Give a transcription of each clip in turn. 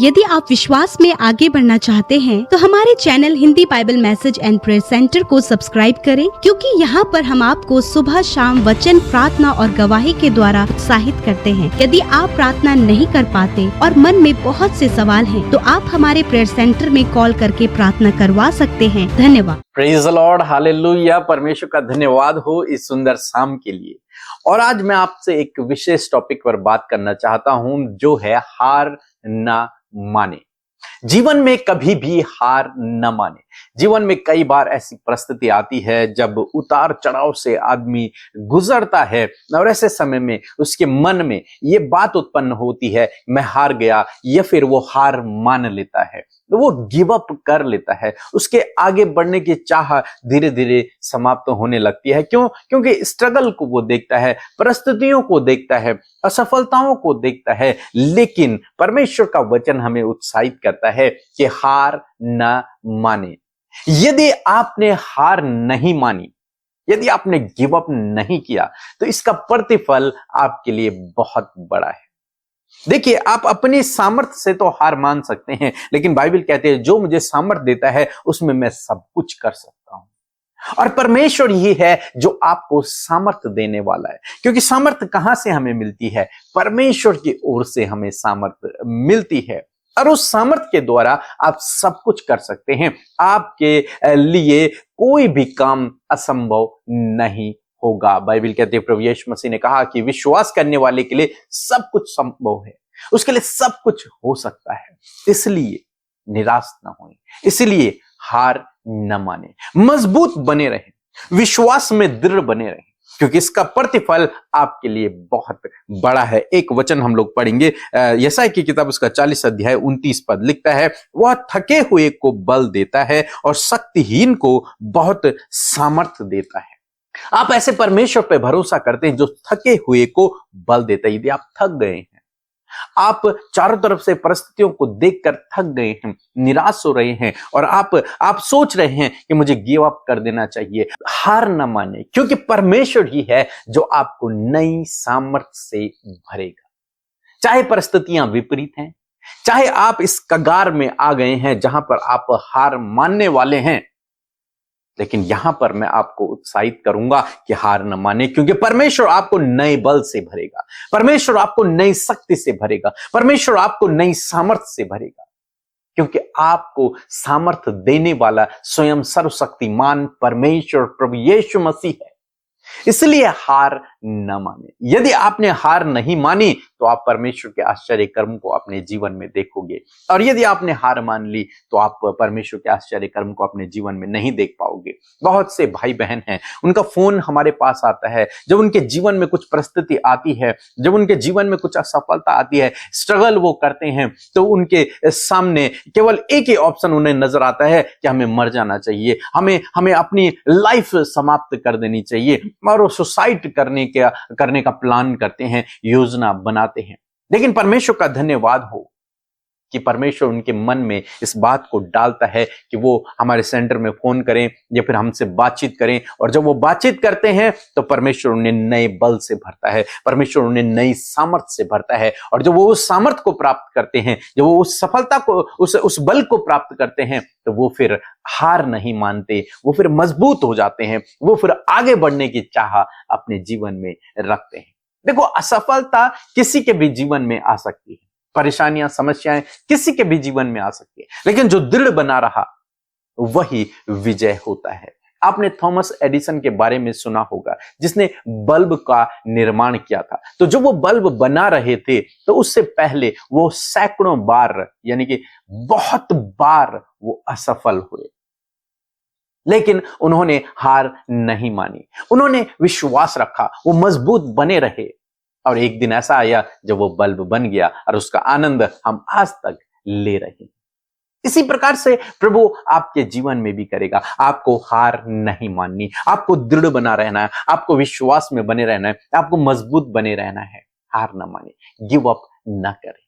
यदि आप विश्वास में आगे बढ़ना चाहते हैं तो हमारे channel Hindi Bible message and prayer centre को सब्सक्राइब करें, क्योंकि यहाँ पर हम आपको सुबह शाम वचन, प्रार्थना और गवाही के द्वारा उत्साहित करते हैं। यदि आप प्रार्थना नहीं कर पाते और मन में बहुत से सवाल हैं, तो आप हमारे प्रेयर सेंटर में कॉल करके प्रार्थना करवा सकते हैं। धन्यवाद। Praise the Lord, hallelujah. परमेश्वर का धन्यवाद हो इस सुंदर शाम के लिए। और आज मैं आपसे एक विशेष टॉपिक पर बात करना चाहता हूं, जो है हार ना माने। जीवन में कभी भी हार न माने। जीवन में कई बार ऐसी परिस्थिति आती है जब उतार चढ़ाव से आदमी गुजरता है, और ऐसे समय में उसके मन में ये बात उत्पन्न होती है, मैं हार गया, या फिर वो हार मान लेता है, तो वो गिव अप कर लेता है। उसके आगे बढ़ने की चाह धीरे धीरे समाप्त होने लगती है। क्यों? क्योंकि स्ट्रगल को वो देखता है, परिस्थितियों को देखता है, असफलताओं को देखता है। लेकिन परमेश्वर का वचन हमें उत्साहित करता है कि हार न माने। यदि आपने हार नहीं मानी, यदि आपने गिव अप नहीं किया, तो इसका प्रतिफल आपके लिए बहुत बड़ा है। देखिए, आप अपनी सामर्थ्य से तो हार मान सकते हैं, लेकिन बाइबल कहते हैं जो मुझे सामर्थ्य देता है उसमें मैं सब कुछ कर सकता हूं। और परमेश्वर ही है जो आपको सामर्थ्य देने वाला है, क्योंकि सामर्थ्य कहां से हमें मिलती है? परमेश्वर की ओर से हमें सामर्थ्य मिलती है, और उस सामर्थ्य के द्वारा आप सब कुछ कर सकते हैं। आपके लिए कोई भी काम असंभव नहीं होगा। बाइबल कहते हैं, प्रभु यीशु मसीह ने कहा कि विश्वास करने वाले के लिए सब कुछ संभव है, उसके लिए सब कुछ हो सकता है। इसलिए निराश न होएं, इसलिए हार न माने, मजबूत बने रहें, विश्वास में दृढ़ बने रहें, क्योंकि इसका प्रतिफल आपके लिए बहुत बड़ा है। एक वचन हम लोग पढ़ेंगे, यशायाह की किताब उसका 40 अध्याय 29 पद लिखता है, वह थके हुए को बल देता है और शक्तिहीन को बहुत सामर्थ्य देता है। आप ऐसे परमेश्वर पे भरोसा करते हैं जो थके हुए को बल देता है। यदि आप थक गए हैं, आप चारों तरफ से परिस्थितियों को देखकर थक गए हैं, निराश हो रहे हैं, और आप सोच रहे हैं कि मुझे गिव अप कर देना चाहिए, हार न माने, क्योंकि परमेश्वर ही है जो आपको नई सामर्थ्य से भरेगा। चाहे परिस्थितियां विपरीत हैं, चाहे आप इस कगार में आ गए हैं जहां पर आप हार मानने वाले हैं, लेकिन यहां पर मैं आपको उत्साहित करूंगा कि हार न माने, क्योंकि परमेश्वर आपको नए बल से भरेगा, परमेश्वर आपको नई शक्ति से भरेगा, परमेश्वर आपको नई सामर्थ्य से भरेगा, क्योंकि आपको सामर्थ्य देने वाला स्वयं सर्वशक्तिमान परमेश्वर प्रभु यीशु मसीह है। इसलिए हार न माने। यदि आपने हार नहीं मानी तो आप परमेश्वर के आश्चर्य कर्म को अपने जीवन में देखोगे, और यदि आपने हार मान ली तो आप परमेश्वर के आश्चर्य कर्म को अपने जीवन में नहीं देख पाओगे। बहुत से भाई बहन हैं, उनका फोन हमारे पास आता है जब उनके जीवन में कुछ परिस्थिति आती है, जब उनके जीवन में कुछ असफलता आती है, स्ट्रगल वो करते हैं, तो उनके सामने केवल एक ही ऑप्शन उन्हें नजर आता है कि हमें मर जाना चाहिए, हमें अपनी लाइफ समाप्त कर देनी चाहिए, और वो सुसाइड करने का प्लान करते हैं, योजना बनाते हैं। लेकिन परमेश्वर का धन्यवाद हो कि परमेश्वर उनके मन में इस बात को डालता है कि वो हमारे सेंटर में फोन करें या फिर हमसे बातचीत करें, और जब वो बातचीत करते हैं तो परमेश्वर उन्हें नए बल से भरता है, परमेश्वर उन्हें नई सामर्थ्य से भरता है। और जब वो उस सामर्थ्य को प्राप्त करते हैं, जब वो उस सफलता को, उस बल को प्राप्त करते हैं, तो वो फिर हार नहीं मानते, वो फिर मजबूत हो जाते हैं, वो फिर आगे बढ़ने की चाह अपने जीवन में रखते हैं। देखो, असफलता किसी के भी जीवन में आ सकती है, परेशानियां, समस्याएं किसी के भी जीवन में आ सकती है, लेकिन जो दृढ़ बना रहा वही विजय होता है। आपने थॉमस एडिसन के बारे में सुना होगा, जिसने बल्ब का निर्माण किया था। तो जब वो बल्ब बना रहे थे तो उससे पहले वो सैकड़ों बार, यानी कि बहुत बार वो असफल हुए, लेकिन उन्होंने हार नहीं मानी, उन्होंने विश्वास रखा, वो मजबूत बने रहे, और एक दिन ऐसा आया जब वो बल्ब बन गया, और उसका आनंद हम आज तक ले रहे हैं। इसी प्रकार से प्रभु आपके जीवन में भी करेगा। आपको हार नहीं माननी, आपको दृढ़ बना रहना है, आपको विश्वास में बने रहना है, आपको मजबूत बने रहना है। हार न माने, गिव अप न करें।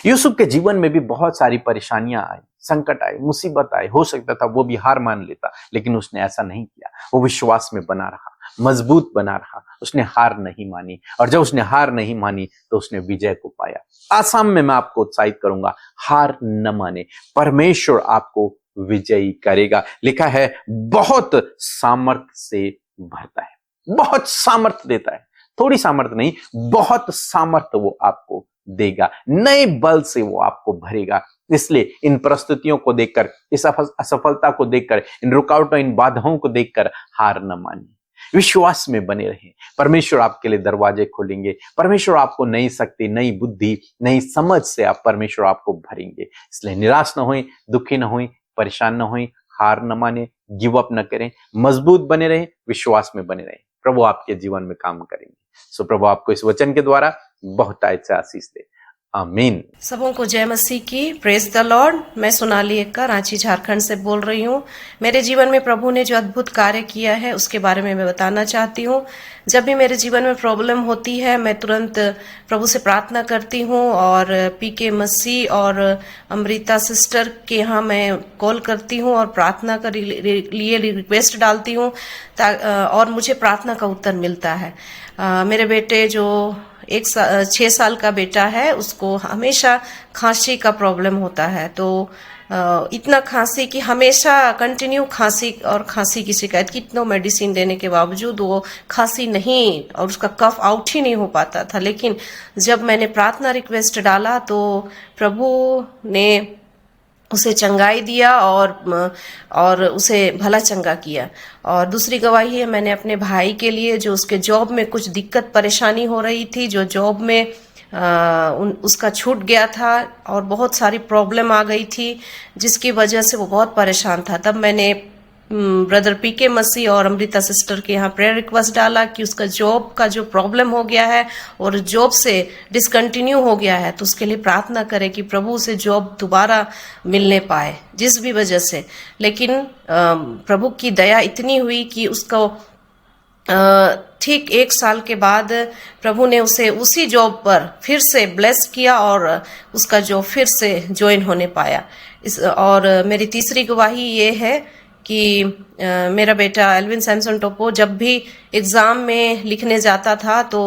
यूसुफ के जीवन में भी बहुत सारी परेशानियां आई, संकट आए, मुसीबत आए, हो सकता था वो भी हार मान लेता, लेकिन उसने ऐसा नहीं किया, वो विश्वास में बना रहा। मजबूत बना रहा, उसने हार नहीं मानी, और जब उसने हार नहीं मानी तो उसने विजय को पाया। आसाम में मैं आपको उत्साहित करूंगा, हार न माने, परमेश्वर आपको विजयी करेगा। लिखा है बहुत सामर्थ्य से भरता है, बहुत सामर्थ्य देता है, थोड़ी सामर्थ्य नहीं, बहुत सामर्थ्य वो आपको देगा, नए बल से वो आपको भरेगा। इसलिए इन परिस्थितियों को देखकर, इस असफलता को देखकर, इन रुकावटों, इन बाधाओं को देखकर हार न मानिए, विश्वास में बने रहें। परमेश्वर आपके लिए दरवाजे खोलेंगे, परमेश्वर आपको नई शक्ति, नई बुद्धि, नई समझ से परमेश्वर आपको भरेंगे। इसलिए निराश न होएं, दुखी न होएं, परेशान न होएं, हार न माने, गिव अप न करें, मजबूत बने रहें, विश्वास में बने रहें। प्रभु आपके जीवन में काम करेंगे। सो प्रभु आपको इस वचन के द्वारा बहुत अच्छे आशीष दे। आमीन। सबों को जय मसीह की, प्रेज द लॉर्ड। मैं सोनाली एक्का रांची झारखंड से बोल रही हूँ। मेरे जीवन में प्रभु ने जो अद्भुत कार्य किया है उसके बारे में मैं बताना चाहती हूँ। जब भी मेरे जीवन में प्रॉब्लम होती है मैं तुरंत प्रभु से प्रार्थना करती हूँ और पीके मसीह और अमृता सिस्टर के यहाँ मैं कॉल करती हूँ और प्रार्थना के लिए रिक्वेस्ट डालती हूँ और मुझे प्रार्थना का उत्तर मिलता है। मेरे बेटे जो 6 साल का बेटा है, उसको हमेशा खांसी का प्रॉब्लम होता है। तो इतना खांसी कि हमेशा कंटिन्यू खांसी की शिकायत, कितनों मेडिसिन देने के बावजूद वो खांसी नहीं और उसका कफ आउट ही नहीं हो पाता था। लेकिन जब मैंने प्रार्थना रिक्वेस्ट डाला तो प्रभु ने उसे चंगाई दिया और उसे भला चंगा किया। और दूसरी गवाही है, मैंने अपने भाई के लिए, जो उसके जॉब में कुछ दिक्कत परेशानी हो रही थी, जो जॉब में उसका छूट गया था और बहुत सारी प्रॉब्लम आ गई थी जिसकी वजह से वो बहुत परेशान था। तब मैंने ब्रदर पीके मसीह और अमृता सिस्टर के यहाँ प्रेयर रिक्वेस्ट डाला कि उसका जॉब का जो प्रॉब्लम हो गया है और जॉब से डिसकंटिन्यू हो गया है तो उसके लिए प्रार्थना करें कि प्रभु उसे जॉब दोबारा मिलने पाए जिस भी वजह से। लेकिन प्रभु की दया इतनी हुई कि उसको ठीक 1 साल के बाद प्रभु ने उसे उसी जॉब पर फिर से ब्लेस किया और उसका जॉब फिर से ज्वाइन होने पाया। और मेरी तीसरी गवाही ये है कि मेरा बेटा एल्विन सैमसन टोपो जब भी एग्ज़ाम में लिखने जाता था तो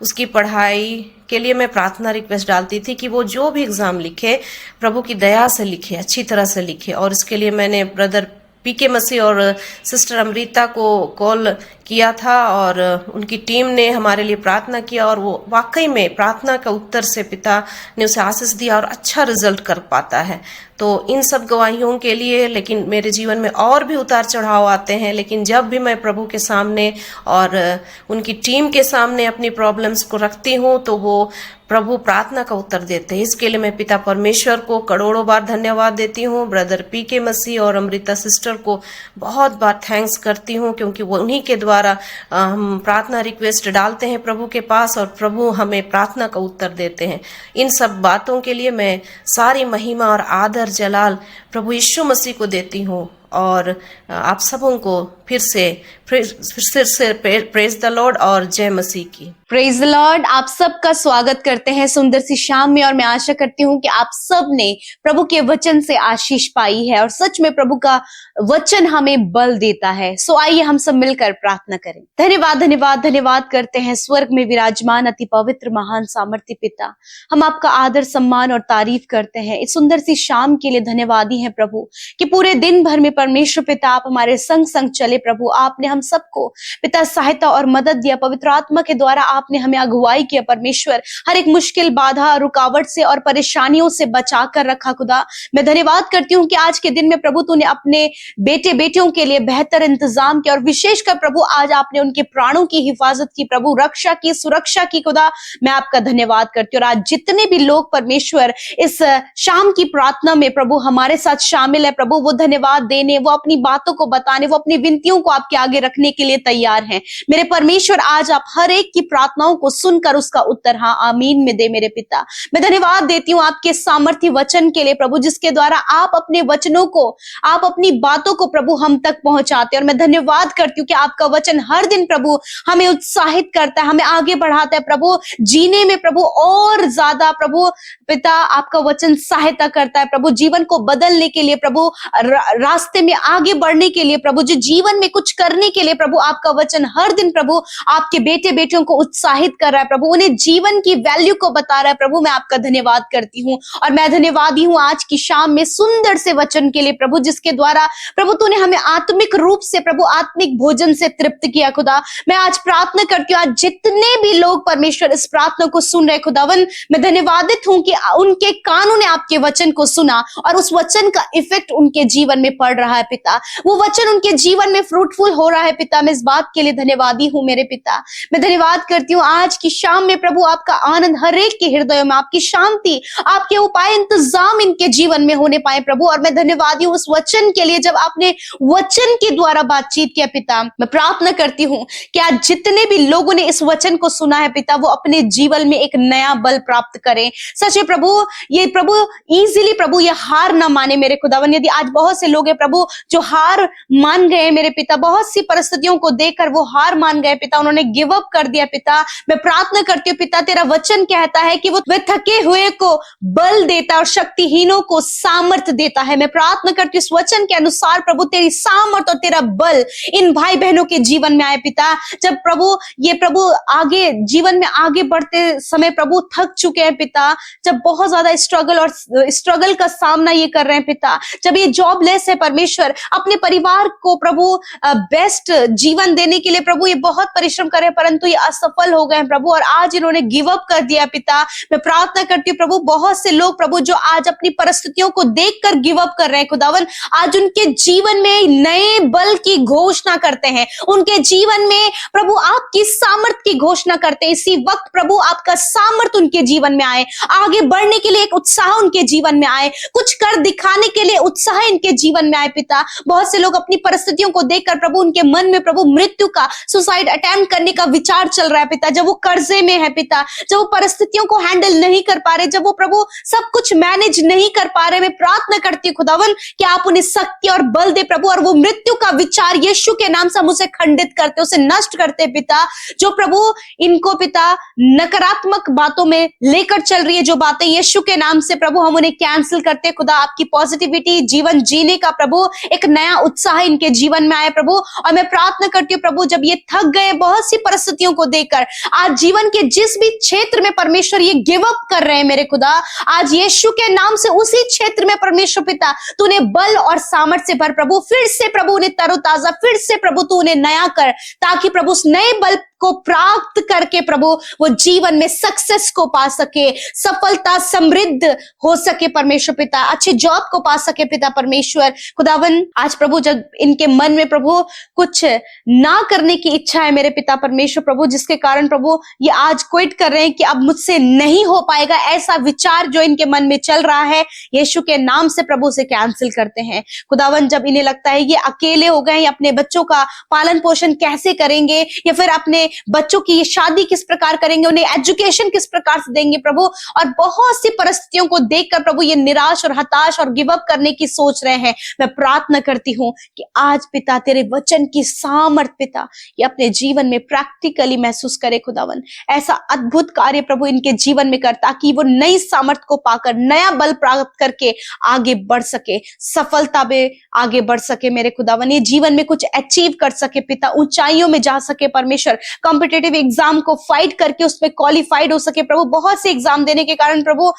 उसकी पढ़ाई के लिए मैं प्रार्थना रिक्वेस्ट डालती थी कि वो जो भी एग्ज़ाम लिखे प्रभु की दया से लिखे, अच्छी तरह से लिखे। और इसके लिए मैंने ब्रदर पीके मसीह और सिस्टर अमृता को कॉल किया था और उनकी टीम ने हमारे लिए प्रार्थना किया और वो वाकई में प्रार्थना का उत्तर से पिता ने उसे आशीष दिया और अच्छा रिजल्ट कर पाता है। तो इन सब गवाहियों के लिए, लेकिन मेरे जीवन में और भी उतार चढ़ाव आते हैं, लेकिन जब भी मैं प्रभु के सामने और उनकी टीम के सामने अपनी प्रॉब्लम्स को रखती हूँ तो वो प्रभु प्रार्थना का उत्तर देते हैं। इसके लिए मैं पिता परमेश्वर को करोड़ों बार धन्यवाद देती हूँ। ब्रदर पीके मसीह और अमृता सिस्टर को बहुत बार थैंक्स करती हूँ क्योंकि वो उन्हीं के द्वारा हम प्रार्थना रिक्वेस्ट डालते हैं प्रभु के पास और प्रभु हमें प्रार्थना का उत्तर देते हैं। इन सब बातों के लिए मैं सारी महिमा और आदर जलाल प्रभु यीशु मसीह को देती हूँ। और आप सबों को फिर से प्रेज द लॉर्ड और जय मसीह की। Praise the Lord. आप सबका स्वागत करते हैं सुंदर सी शाम में और मैं आशा करती हूँ कि आप सब ने प्रभु के वचन से आशीष पाई है और सच में प्रभु का वचन हमें बल देता है। सो आइए हम सब मिलकर प्रार्थना करें। धन्यवाद धन्यवाद धन्यवाद करते हैं स्वर्ग में विराजमान अति पवित्र महान सामर्थ्य पिता, हम आपका आदर सम्मान और तारीफ करते हैं इस सुंदर सी शाम के लिए। धन्यवादी है प्रभु कि पूरे दिन भर में परमेश्वर पिता आप हमारे संग संग चले। प्रभु आपने हम सबको पिता सहायता और मदद दिया, पवित्र आत्मा के द्वारा आपने हमें अगुवाई किया। परमेश्वर हर एक मुश्किल, बाधा, रुकावट से और परेशानियों से बचा कर रखा। खुदा मैं धन्यवाद करती हूँ कि आज के दिन में प्रभु तूने अपने बेटे बेटियों के लिए बेहतर इंतजाम किया और विशेषकर प्रभु आज आपने उनके प्राणों की हिफाजत की, प्रभु रक्षा की, सुरक्षा की। खुदा मैं आपका धन्यवाद करती हूँ। और आज जितने भी लोग परमेश्वर इस शाम की प्रार्थना में प्रभु हमारे साथ शामिल है, प्रभु वो धन्यवाद देने, वो अपनी बातों को बताने, वो अपनी विनतियों को आपके आगे रखने के लिए तैयार हैं। मेरे परमेश्वर आज आप हर एक की प्रार्थनाओं को सुनकर उसका उत्तर हाँ आमीन में दे। मेरे पिता मैं धन्यवाद देती हूँ आपके सामर्थ्य वचन के लिए प्रभु, जिसके द्वारा आप अपने वचनों को, आप अपनी बातों को प्रभु हम तक पहुंचाते हैं। और मैं धन्यवाद करती हूँ कि आपका वचन हर दिन प्रभु हमें उत्साहित करता है, हमें आगे बढ़ाता है प्रभु जीने में प्रभु और ज्यादा। प्रभु पिता आपका वचन सहायता करता है प्रभु जीवन को बदलने के लिए, प्रभु रास्ते रास्ते में आगे बढ़ने के लिए प्रभु, जो जीवन में कुछ करने के लिए प्रभु आपका वचन हर दिन प्रभु आपके बेटे बेटियों को उत्साहित कर रहा है प्रभु, उन्हें जीवन की वैल्यू को बता रहा है प्रभु। मैं आपका धन्यवाद करती हूँ और मैं धन्यवादी हूँ आज की शाम में सुंदर से वचन के लिए प्रभु, जिसके द्वारा प्रभु तूने हमें आत्मिक रूप से प्रभु आत्मिक भोजन से तृप्त किया खुदा। मैं आज प्रार्थना करती हूँ, आज जितने भी लोग परमेश्वर इस प्रार्थना को सुन रहे खुदावन, मैं धन्यवादित हूँ कि उनके कानों ने आपके वचन को सुना और उस वचन का इफेक्ट उनके जीवन में पड़ रहा है पिता, वो वचन उनके जीवन में फ्रूटफुल हो रहा है पिता। मैं इस बात के लिए धन्यवादी हूँ मेरे पिता। मैं धन्यवाद करती हूँ आज की शाम में प्रभु आपका आनंद हर एक के हृदयों में, आपकी शांति, आपके उपाय इंतजाम इनके जीवन में होने पाए प्रभु। और मैं धन्यवादी हूँ उस वचन के लिए, जब आपने वचन के द्वारा बातचीत किया पिता। मैं प्रार्थना करती हूँ कि आज जितने भी लोगों ने इस वचन को सुना है पिता, वो अपने जीवन में एक नया बल प्राप्त करें। सच है प्रभु, ये प्रभु इजीली प्रभु ये हार ना माने मेरे खुदावन। यदि आज बहुत से लोग हैं प्रभु जो हार मान गए मेरे पिता, बहुत सी परिस्थितियों को देखकर वो हार मान गए पिता, उन्होंने गिव अप कर दिया पिता। मैं प्रार्थना करती हूँ पिता, तेरा वचन कहता है कि वो थके हुए को बल देता और शक्तिहीनों को सामर्थ देता है। मैं प्रार्थना करती हूँ इस वचन के अनुसार प्रभु तेरी सामर्थ और तेरा बल इन भाई बहनों के जीवन में आए पिता। जब प्रभु ये प्रभु आगे जीवन में आगे बढ़ते समय प्रभु थक चुके हैं पिता, जब बहुत ज्यादा स्ट्रगल का सामना ये कर रहे हैं पिता, जब ये जॉबलेस है परमेश्वर, अपने परिवार को प्रभु बेस्ट जीवन देने के लिए प्रभु ये बहुत परिश्रम कर रहे हैं, परंतु ये असफल हो गए हैं प्रभु और आज इन्होंने गिव अप कर दिया पिता। मैं प्रार्थना करती हूँ प्रभु, बहुत से लोग प्रभु जो आज अपनी परिस्थितियों को देखकर गिव अप कर रहे हैं खुदावन, आज उनके जीवन में नए बल की घोषणा करते हैं, उनके जीवन में प्रभु आपकी सामर्थ की घोषणा करते हैं। इसी वक्त प्रभु आपका सामर्थ उनके जीवन में आए, आगे बढ़ने के लिए एक उत्साह उनके जीवन में आए, कुछ कर दिखाने के लिए उत्साह इनके जीवन में आए पिता। बहुत से लोग अपनी परिस्थितियों को देखकर प्रभु उनके मन में प्रभु मृत्यु का, सुसाइड अटेम्प्ट करने का विचार चल रहा है पिता, जब वो कर्जे में है पिता, जब वो परिस्थितियों को हैंडल नहीं कर पा रहे, जब वो प्रभु सब कुछ मैनेज नहीं कर पा रहे। मैं प्रार्थना करती हूँ खुदावन कि आप उन्हें शक्ति और बल दे प्रभु, और वो मृत्यु का विचार यीशु के नाम से हम उसे खंडित करते, उसे नष्ट करते पिता। जो प्रभु इनको पिता नकारात्मक बातों में लेकर चल रही है, जो बातें यीशु के नाम से प्रभु हम उन्हें कैंसिल करते खुदा। आपकी पॉजिटिविटी, जीवन जीने का प्रभु एक नया उत्साह इनके जीवन में आए प्रभु। और मैं प्रार्थना करती हूँ प्रभु, जब ये थक गए बहुत सी परिस्थितियों को देखकर, आज जीवन के जिस भी क्षेत्र में परमेश्वर ये गिव अप कर रहे हैं मेरे खुदा, आज यीशु के नाम से उसी क्षेत्र में परमेश्वर पिता तूने बल और सामर्थ्य से भर प्रभु, फिर से प्रभु उन्हें तरोताजा, फिर से प्रभु तू उन्हें नया कर, ताकि प्रभु उस नए बल को प्राप्त करके प्रभु वो जीवन में सक्सेस को पा सके, सफलता समृद्ध हो सके परमेश्वर पिता, अच्छे जॉब को पा सके पिता परमेश्वर खुदावन। आज प्रभु जब इनके मन में प्रभु कुछ ना करने की इच्छा है मेरे पिता परमेश्वर प्रभु, जिसके कारण प्रभु ये आज क्विट कर रहे हैं कि अब मुझसे नहीं हो पाएगा, ऐसा विचार जो इनके मन में चल रहा है यीशु के नाम से प्रभु से कैंसिल करते हैं खुदावन। जब इन्हें लगता है ये अकेले हो गए, अपने बच्चों का पालन पोषण कैसे करेंगे, या फिर अपने बच्चों की शादी किस प्रकार करेंगे, उन्हें एजुकेशन किस प्रकार से देंगे प्रभु, और बहुत सी परिस्थितियों को देखकर प्रभु ये निराश और हताश और गिव अप करने की सोच रहे हैं। मैं प्रार्थना करती हूँ कि आज पिता तेरे वचन की सामर्थ पिता ये अपने जीवन में प्रैक्टिकली महसूस करे खुदावन। ऐसा अद्भुत कार्य प्रभु इनके जीवन में कर, ताकि वो नई सामर्थ को पाकर नया बल प्राप्त करके आगे बढ़ सके, सफलता में आगे बढ़ सके मेरे खुदावन, ये जीवन में कुछ अचीव कर सके पिता, ऊंचाइयों में जा सके परमेश्वर, कॉम्पिटिटिव एग्जाम को फाइट करके उसमें क्वालिफाइड हो सके प्रभु। बहुत से एग्जाम देने के कारण प्रभु,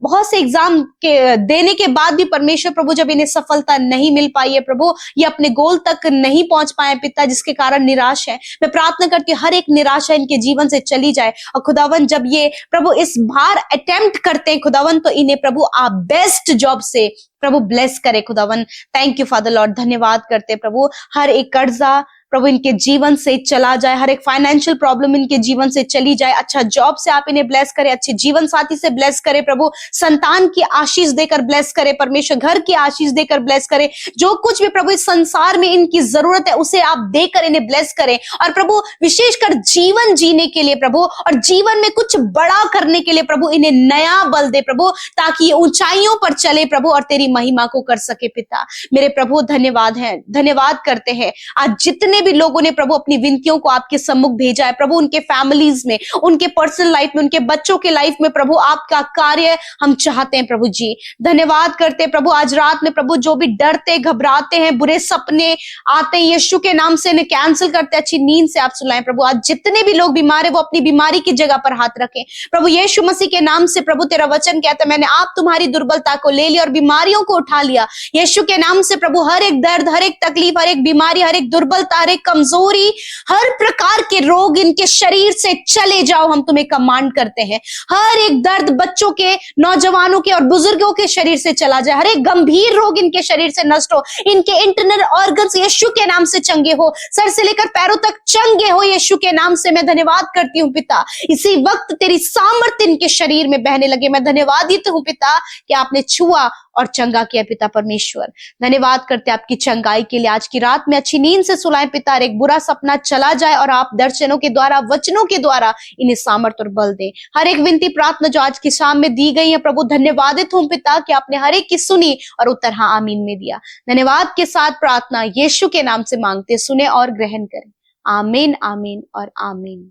बहुत से एग्जाम के देने के बाद भी परमेश्वर प्रभु जब इन्हें सफलता नहीं मिल पाई है प्रभु, ये अपने गोल तक नहीं पहुंच पाए पिता, जिसके कारण निराश है। मैं प्रार्थना करती हूँ हर एक निराशा इनके जीवन से चली जाए, और खुदावन जब ये प्रभु इस बार अटेम्प्ट करते हैं खुदावन, तो इन्हें प्रभु आप बेस्ट जॉब से प्रभु ब्लेस करे खुदावन। थैंक यू फादर लॉर्ड, धन्यवाद करते प्रभु। हर एक कर्जा प्रभु इनके जीवन से चला जाए, हर एक फाइनेंशियल प्रॉब्लम इनके जीवन से चली जाए, अच्छा जॉब से आप इन्हें ब्लेस करें, अच्छे जीवन साथी से ब्लेस करें प्रभु, संतान की आशीष देकर ब्लेस करें परमेश्वर, घर की आशीष देकर ब्लेस करें, जो कुछ भी प्रभु इस संसार में इनकी जरूरत है उसे आप देकर इन्हें ब्लेस करें। और प्रभु विशेषकर जीवन जीने के लिए प्रभु, और जीवन में कुछ बड़ा करने के लिए प्रभु इन्हें नया बल दे प्रभु, ताकि ये ऊंचाइयों पर चले प्रभु और तेरी महिमा को कर सके पिता। मेरे प्रभु धन्यवाद है, धन्यवाद करते हैं आज जितने जितने भी लोगों ने प्रभु अपनी विनतियों को आपके सम्मुख भेजा है प्रभु, उनके फैमिलीज में, उनके पर्सनल लाइफ में, उनके बच्चों के लाइफ में प्रभु आपका कार्य हम चाहते हैं प्रभु जी। धन्यवाद करते हैं प्रभु, आज रात में प्रभु जो भी डरते घबराते हैं, बुरे सपने आते हैं, यीशु के नाम से इन्हें कैंसिल करते हैं, अच्छी नींद से आप सुलाएं प्रभु। आज जितने भी लोग बीमार है वो अपनी बीमारी की जगह पर हाथ रखें प्रभु यीशु मसीह के नाम से। प्रभु तेरा वचन कहता है मैंने आप तुम्हारी दुर्बलता को ले लिया और बीमारियों को उठा लिया। यीशु के नाम से प्रभु हर एक दर्द, हर एक तकलीफ, हर एक बीमारी, हर एक दुर्बलता, हर एक कमजोरी, हर प्रकार के रोग इनके शरीर से चले जाओ, हम तुम्हें कमांड करते हैं। हर एक दर्द बच्चों के, नौजवानों के और बुजुर्गों के शरीर से चला जाए। हर एक गंभीर रोग इनके शरीर से नष्ट हो, इनके इंटरनल ऑर्गन्स यीशु के नाम से चंगे हो, सर से लेकर पैरों तक चंगे हो यीशु के नाम से। मैं धन्यवाद करती हूँ पिता, इसी वक्त तेरी सामर्थ्य इनके शरीर में बहने लगे। मैं धन्यवादित हूँ पिता कि आपने छुआ और चंगा किया पिता परमेश्वर। धन्यवाद करते आपकी चंगाई के लिए। आज की रात में अच्छी नींद से सुलाएं पिता, एक बुरा सपना चला जाए और आप दर्शनों के द्वारा, वचनों के द्वारा इन्हें सामर्थ्य और बल दें। हर एक विनती प्रार्थना जो आज की शाम में दी गई है प्रभु, धन्यवादित हूं पिता कि आपने हर एक की सुनी और उत्तर हाँ आमीन में दिया। धन्यवाद के साथ प्रार्थना यीशु के नाम से मांगते, सुने और ग्रहण करें। आमीन, आमीन और आमीन।